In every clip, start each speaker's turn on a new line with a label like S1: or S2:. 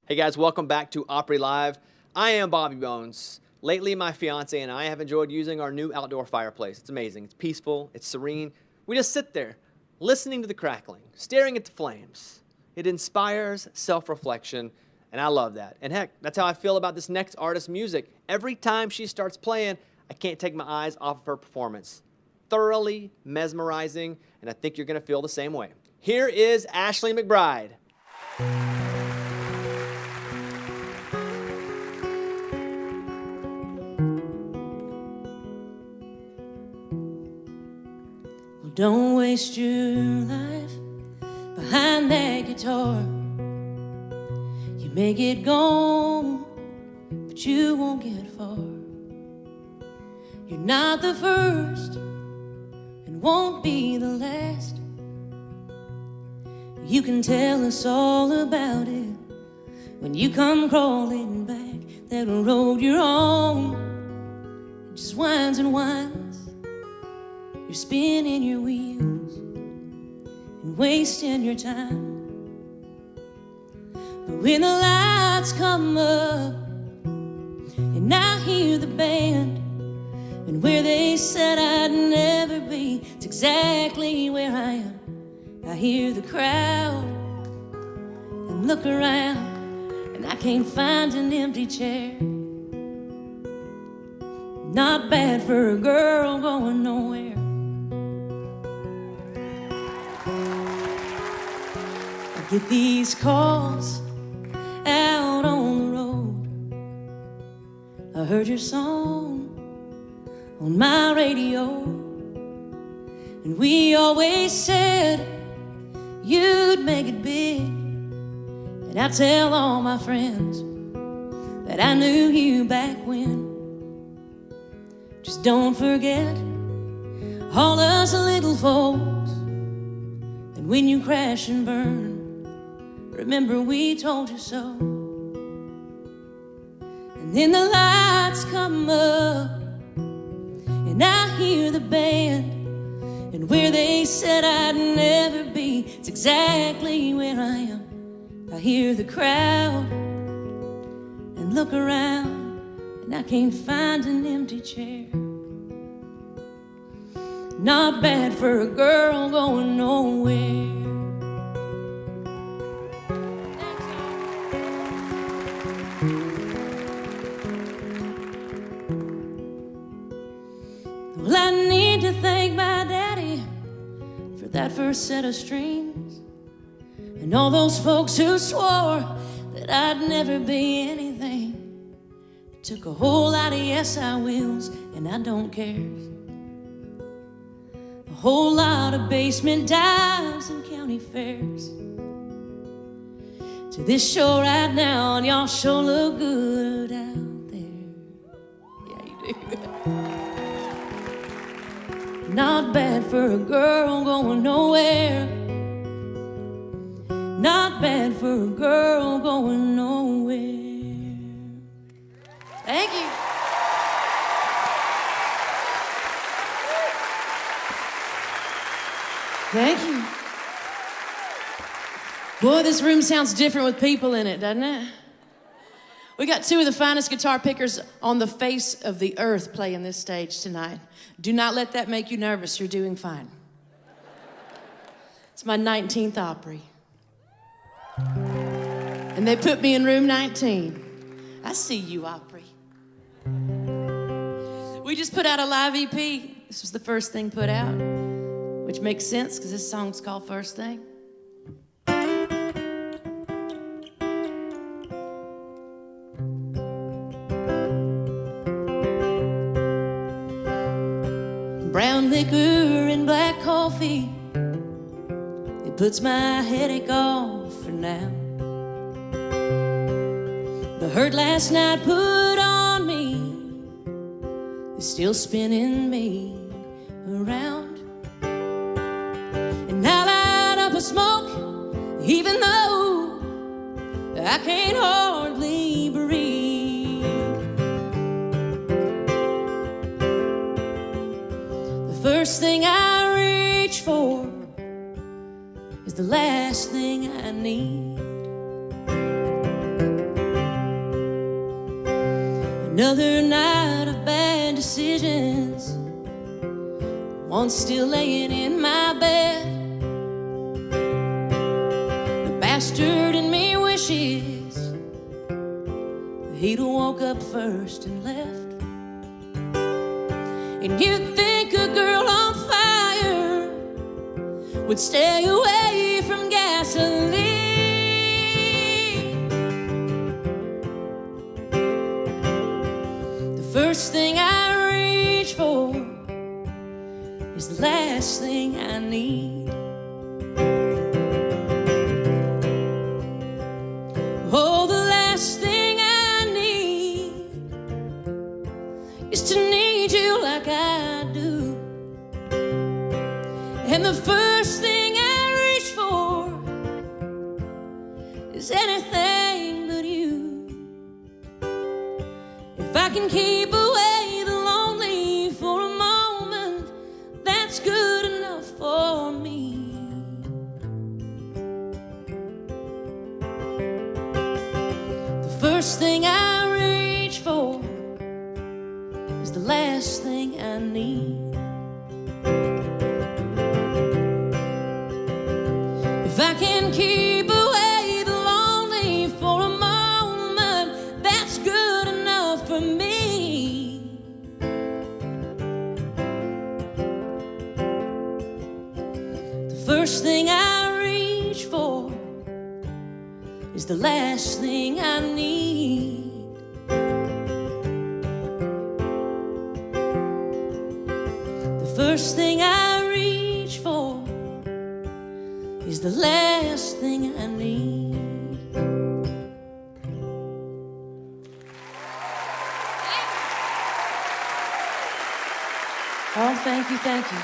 S1: Hey guys, welcome back to Opry Live. I am Bobby Bones. Lately, my fiance and I have enjoyed using our new outdoor fireplace. It's amazing. It's peaceful. It's serene. We just sit there, listening to the crackling, staring at the flames. It inspires self-reflection, and I love that. And heck, that's how I feel about this next artist's music. Every time she starts playing, I can't take my eyes off of her performance. Thoroughly mesmerizing, and I think you're going to feel the same way. Here is Ashley McBryde.
S2: Don't waste your life behind that guitar. You may get gone, but you won't get far. You're not the first and won't be the last. You can tell us all about it when you come crawling back that road you're on. It just winds and winds. You're spinning your wheels and wasting your time. But when the lights come up and I hear the band, and where they said I'd never be, it's exactly where I am. I hear the crowd and look around, and I can't find an empty chair. Not bad for a girl going nowhere. Get these calls out on the road. I heard your song on my radio, and we always said you'd make it big. And I tell all my friends that I knew you back when. Just don't forget all us little folks, and when you crash and burn, remember we told you so. And then the lights come up and I hear the band, and where they said I'd never be, it's exactly where I am. I hear the crowd and look around, and I can't find an empty chair. Not bad for a girl going nowhere. Well, I need to thank my daddy for that first set of strings, and all those folks who swore that I'd never be anything. It took a whole lot of yes I wills and I don't cares, a whole lot of basement dives and county fairs, to this show right now, and y'all sure look good out there. Yeah, you do. Not bad for a girl going nowhere. Not bad for a girl going nowhere. Thank you. Thank you. Boy, this room sounds different with people in it, doesn't it? We got two of the finest guitar pickers on the face of the earth playing this stage tonight. Do not let that make you nervous. You're doing fine. It's my 19th Opry. And they put me in room 19. I see you, Opry. We just put out a live EP. This was the first thing put out, which makes sense because this song's called First Thing. Brown liquor and black coffee, it puts my headache off for now. The hurt last night put on me is still spinning me around. And I light up a smoke even though I can't hardly breathe. First thing I reach for is the last thing I need. Another night of bad decisions, one still laying in my bed. The bastard in me wishes he'd woke up first and left. And you'd think a girl on fire would stay away from gasoline. The first thing I reach for is the last thing I need. Oh, the last thing I need is to need you like I do. And the first thing I reach for is anything but you. If I can keep away the lonely for a moment, that's good enough for me. The first thing I reach for is the last thing I need. If I can keep away the lonely for a moment, that's good enough for me. The first thing I reach for is the last thing I need. The first thing I reach for is the last thing I need. Oh, thank you, thank you.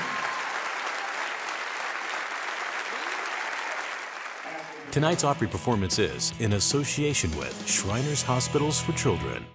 S3: Tonight's Opry performance is in association with Shriners Hospitals for Children.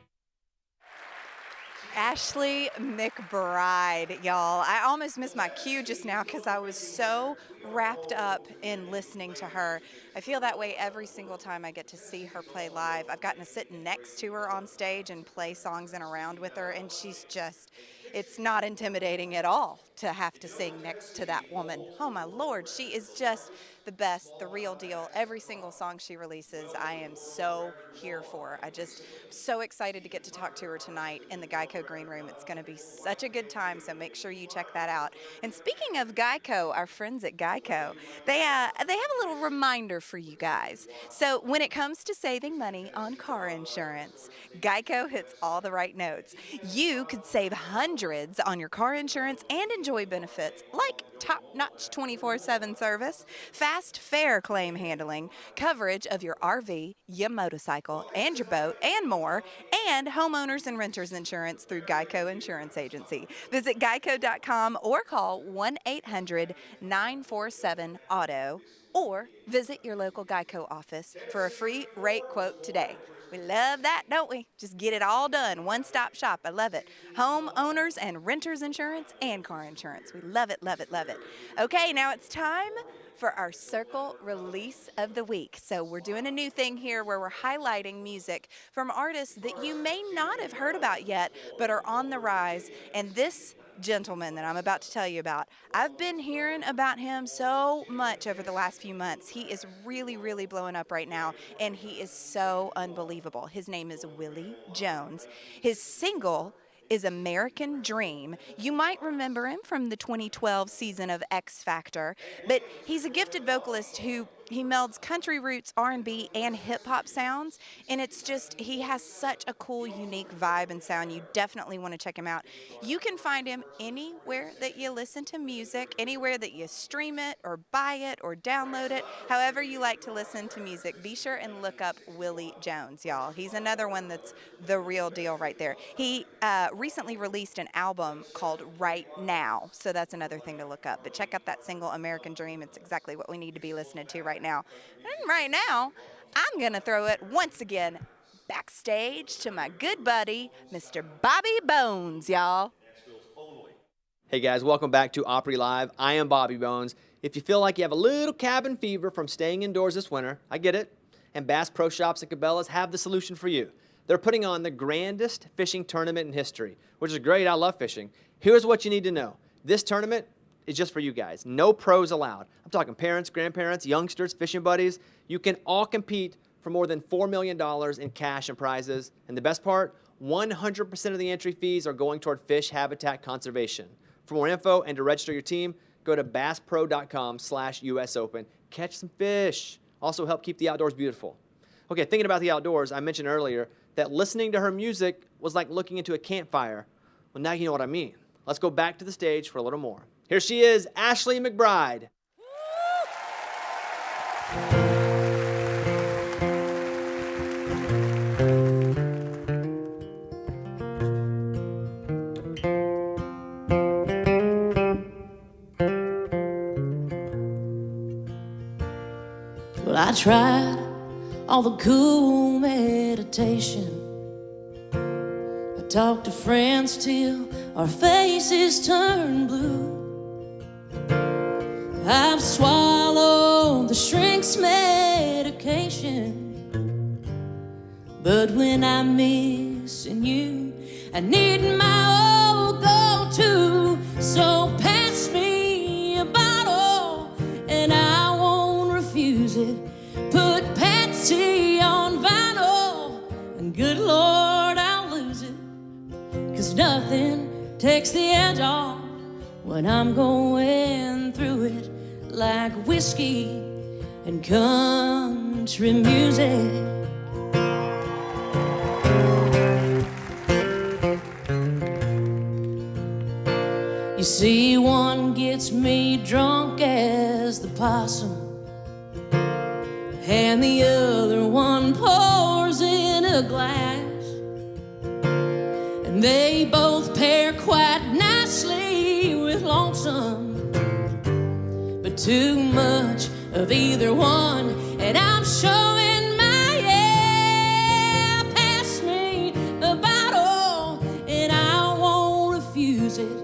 S4: Ashley McBryde, y'all. I almost missed my cue just now because I was so wrapped up in listening to her. I feel that way every single time I get to see her play live. I've gotten to sit next to her on stage and play songs and around with her, and she's just, it's not intimidating at all to have to sing next to that woman. Oh my Lord, she is just the best, the real deal. Every single song she releases, I am so here for. I just so excited to get to talk to her tonight in the Geico Green Room. It's going to be such a good time, so make sure you check that out. And speaking of Geico, our friends at Geico, they have a little reminder for you guys. So when it comes to saving money on car insurance, Geico hits all the right notes. You could save hundreds on your car insurance and enjoy benefits like top-notch 24/7 service, fast, fair claim handling, coverage of your RV, your motorcycle, and your boat, and more, and homeowners and renters insurance through Geico Insurance Agency. Visit geico.com or call 1-800-947-AUTO or visit your local Geico office for a free rate quote today. We love that, don't we? Just get it all done. One-stop shop. I love it. Home owners and renters insurance and car insurance. We love it, love it, love it. Okay, now it's time for our Circle Release of the Week. So we're doing a new thing here where we're highlighting music from artists that you may not have heard about yet, but are on the rise. And this gentleman that I'm about to tell you about, I've been hearing about him so much over the last few months. He is really, really blowing up right now, and he is so unbelievable. His name is Willie Jones. His single is American Dream. You might remember him from the 2012 season of X Factor, but he's a gifted vocalist who he melds country roots, R&B, and hip-hop sounds, and it's just, he has such a cool, unique vibe and sound. You definitely want to check him out. You can find him anywhere that you listen to music, anywhere that you stream it or buy it or download it, however you like to listen to music. Be sure and look up Willie Jones, y'all. He's another one that's the real deal right there. He recently released an album called Right Now, so that's another thing to look up. But check out that single, American Dream. It's exactly what we need to be listening to right now. And right now, I'm going to throw it once again backstage to my good buddy, Mr. Bobby Bones, y'all.
S1: Hey guys, welcome back to Opry Live. I am Bobby Bones. If you feel like you have a little cabin fever from staying indoors this winter, I get it. And Bass Pro Shops and Cabela's have the solution for you. They're putting on the grandest fishing tournament in history, which is great. I love fishing. Here's what you need to know. This tournament is just for you guys. No pros allowed. I'm talking parents, grandparents, youngsters, fishing buddies. You can all compete for more than $4 million in cash and prizes. And the best part, 100% of the entry fees are going toward fish habitat conservation. For more info and to register your team, go to basspro.com/US Open. Catch some fish. Also help keep the outdoors beautiful. Okay, thinking about the outdoors, I mentioned earlier that listening to her music was like looking into a campfire. Well, now you know what I mean. Let's go back to the stage for a little more. Here she is, Ashley McBryde.
S2: Well, I tried all the cool meditation. I talked to friends till our faces turn blue. I've swallowed the shrink's medication, but when I'm missing you, I need my old go-to. So pass me a bottle and I won't refuse it. Put Patsy on vinyl and good Lord I'll lose it. 'Cause nothing takes the edge off when I'm going through it like whiskey and country music. You see, one gets me drunk as the possum, and the other one pours in a glass, and they both pair quite nicely with lonesome, but too much of either one, and I'm showing my yeah. Pass me a bottle and I won't refuse it.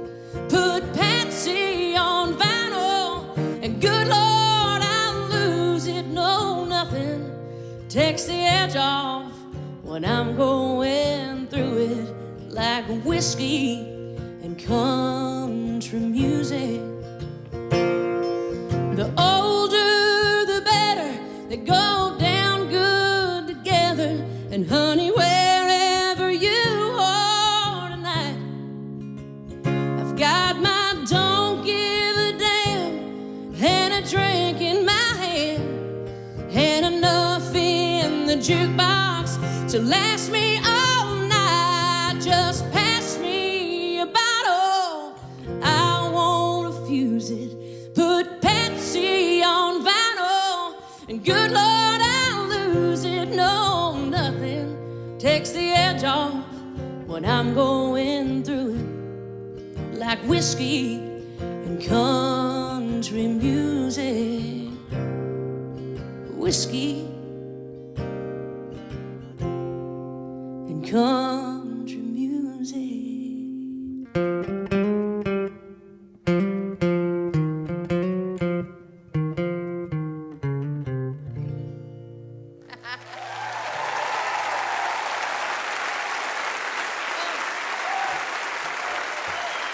S2: Put Patsy on vinyl and good Lord I'll lose it. No, nothing takes the edge off when I'm going through it like whiskey and country music. The older the better, they go down good together. And honey, wherever you are tonight, I've got my don't give a damn and a drink in my hand, and enough in the jukebox to last me all night. Just pass me a bottle, I won't refuse it. Put Patsy on vinyl and good Lord I'll lose it. No, nothing takes the edge off when I'm going through it like whiskey and country music. Whiskey and country music.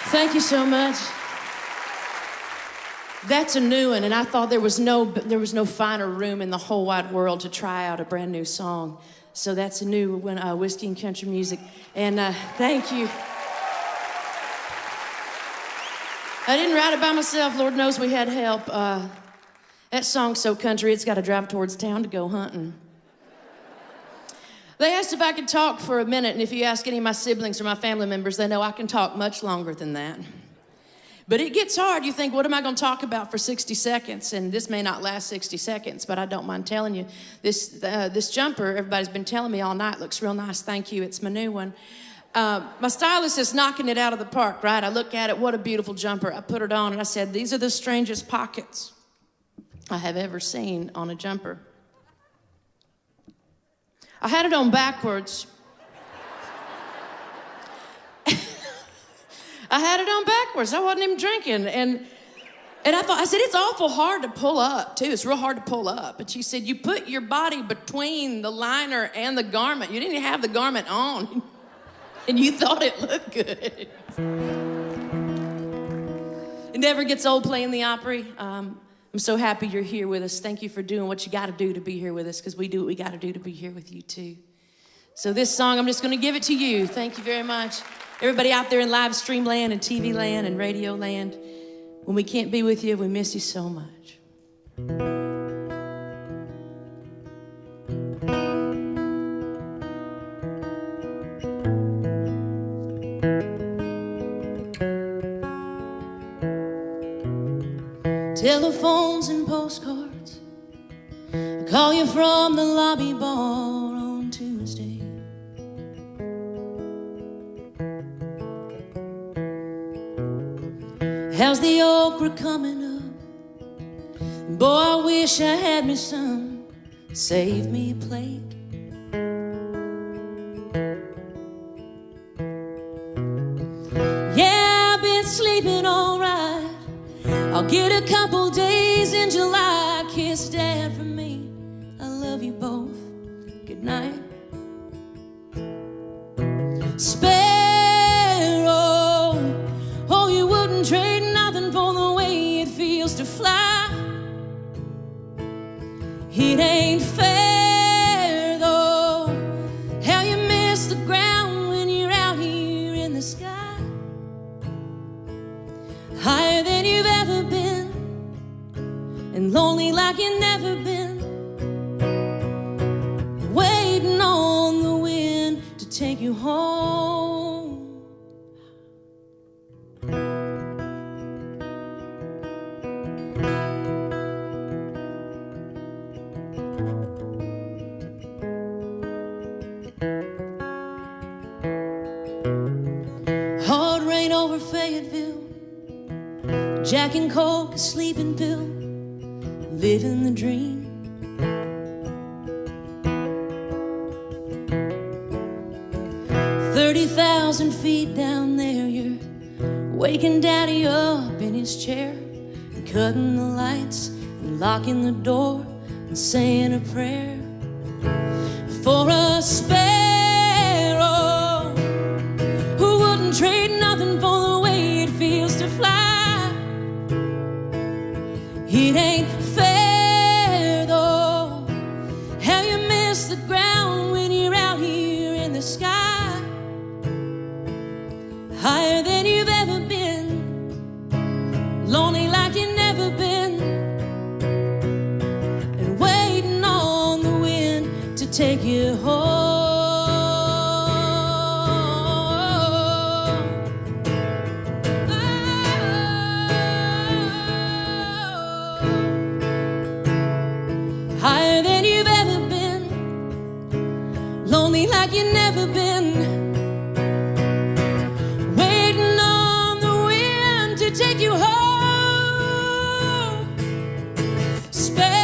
S2: Thank you so much. That's a new one, and I thought there was no finer room in the whole wide world to try out a brand new song. So that's a new one, Whiskey and Country Music. And thank you. I didn't write it by myself. Lord knows we had help. That song's so country, it's got to drive towards town to go hunting. They asked if I could talk for a minute, and if you ask any of my siblings or my family members, they know I can talk much longer than that. But it gets hard. You think, what am I going to talk about for 60 seconds? And this may not last 60 seconds, but I don't mind telling you. This jumper, everybody's been telling me all night, looks real nice. Thank you. It's my new one. My stylist is knocking it out of the park, right? I look at it. What a beautiful jumper. I put it on, and I said, these are the strangest pockets I have ever seen on a jumper. I had it on backwards. I had it on backwards. I wasn't even drinking. And And I said, it's awful hard to pull up, too. It's real hard to pull up. But she said, you put your body between the liner and the garment. You didn't even have the garment on. And you thought it looked good. It never gets old playing the Opry. I'm so happy you're here with us. Thank you for doing what you got to do to be here with us, because we do what we got to do to be here with you, too. So this song, I'm just going to give it to you. Thank you very much. Everybody out there in live stream land and TV land and radio land, when we can't be with you, we miss you so much. Telephones and postcards, I call you from the lobby bar on Tuesday. How's the okra coming up? Boy, I wish I had me some. Save me a plate. Yeah, I've been sleeping all right. I'll get a couple days in July. Kiss Dad for me. I love you both. Good night. Oh, you wouldn't trade nothing for the way it feels to fly. It ain't fair, though, how you miss the ground when you're out here in the sky. Higher than you've ever been, and lonely like you've never been. Waiting on the wind to take you home. Hard rain over Fayetteville, Jack and Coke, a sleeping pill, living the dream. "30,000 feet down there, you're waking Daddy up in his chair, and cutting the lights and locking the door and saying a prayer for a sparrow who wouldn't trade nothing for the way it feels to fly. It ain't fair, though, how you miss the ground when you're out here in the sky. Higher than you've ever been, lonely like you've never been, and waiting on the wind to take you home. Higher than you've ever been, lonely like you've never been, waiting on the wind to take you home. Sparrow,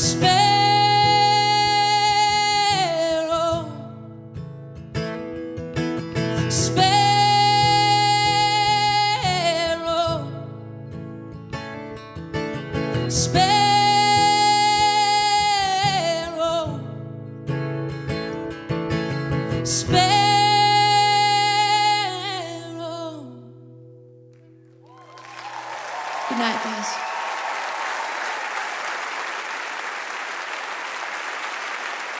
S2: sparrow, sparrow, sparrow.